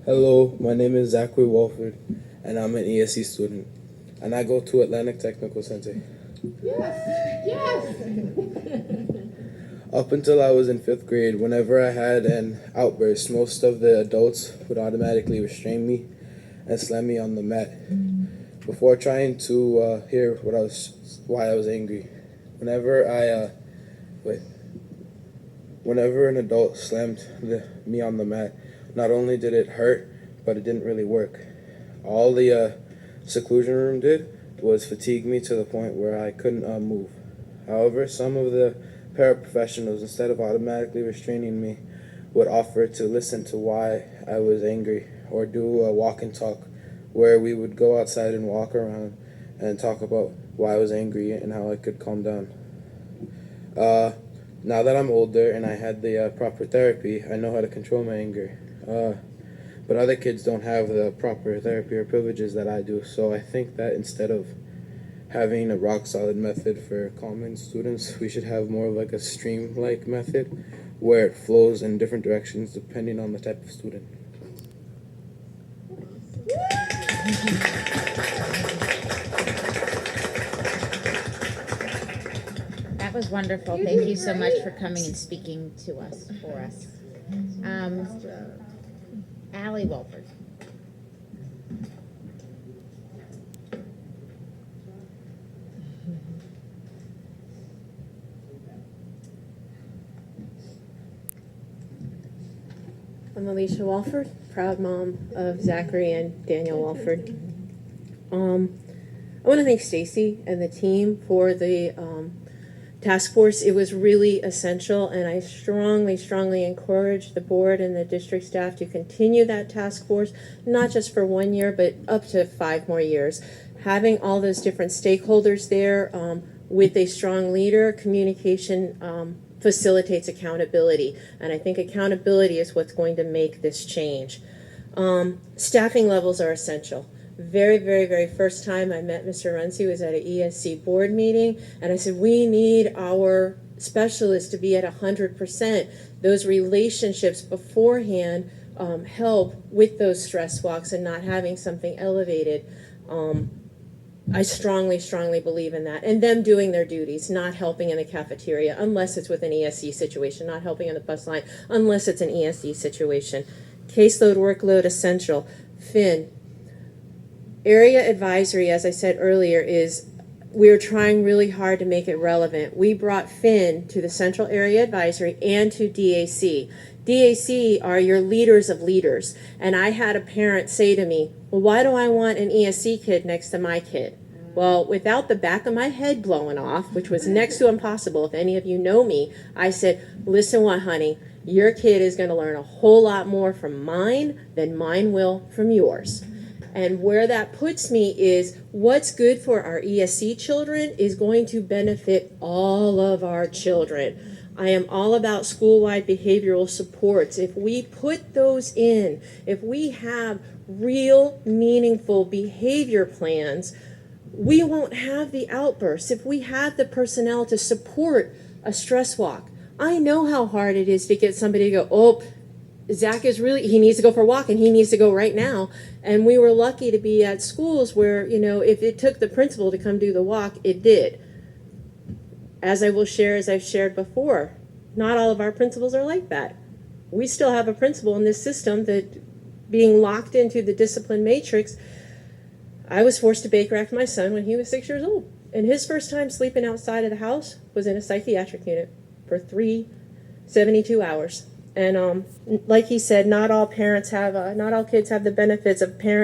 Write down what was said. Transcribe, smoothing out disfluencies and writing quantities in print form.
Hello, my name is Zachary Walford, and I'm an ESC student, and I go to Atlantic Technical Center. Yes, yes. Up until I was in 5th grade, whenever I had an outburst, most of the adults would automatically restrain me and slam me on the mat before trying to hear why I was angry. Whenever an adult slammed me on the mat, not only did it hurt, but it didn't really work. All the seclusion room did was fatigue me to the point where I couldn't move. However, some of the paraprofessionals, instead of automatically restraining me, would offer to listen to why I was angry, or do a walk and talk, where we would go outside and walk around and talk about why I was angry and how I could calm down. Now that I'm older and I had the proper therapy, I know how to control my anger. But other kids don't have the proper therapy or privileges that I do, so I think that instead of having a rock-solid method for calming students, we should have more of like a stream-like method where it flows in different directions depending on the type of student. That was wonderful. Thank you so much for coming and speaking to us, for us. Allie Wolford. I'm Alicia Walford, proud mom of Zachary and Daniel Walford. I want to thank Stacy and the team for the task force. It was really essential, and I strongly encourage the board and the district staff to continue that task force, not just for 1 year, but up to 5 more years. Having all those different stakeholders there with a strong leader, communication facilitates accountability, and I think accountability is what's going to make this change. Staffing levels are essential. Very first time I met Mr. Runcie was at an ESC board meeting, and I said, we need our specialists to be at 100%. Those relationships beforehand help with those stress walks and not having something elevated. I strongly believe in that. And them doing their duties, not helping in the cafeteria unless it's with an ESC situation, not helping on the bus line unless it's an ESC situation. Caseload, workload, essential. Finn. Area advisory, as I said earlier, we're trying really hard to make it relevant. We brought Finn to the Central Area Advisory and to DAC. DAC are your leaders of leaders. And I had a parent say to me, well, why do I want an ESC kid next to my kid? Well, without the back of my head blowing off, which was next to impossible, if any of you know me, I said, listen what, honey, your kid is going to learn a whole lot more from mine than mine will from yours. And where that puts me is what's good for our ESC children is going to benefit all of our children. I am all about school-wide behavioral supports. If we put those in, if we have real, meaningful behavior plans, we won't have the outbursts. If we have the personnel to support a stress walk, I know how hard it is to get somebody to go, oh, Zach he needs to go for a walk and he needs to go right now. And we were lucky to be at schools where, if it took the principal to come do the walk, it did. As I've shared before, not all of our principals are like that. We still have a principal in this system that being locked into the discipline matrix. I was forced to Baker Act my son when he was 6 years old. And his first time sleeping outside of the house was in a psychiatric unit for 72 hours. And like he said, not all kids have the benefits of parents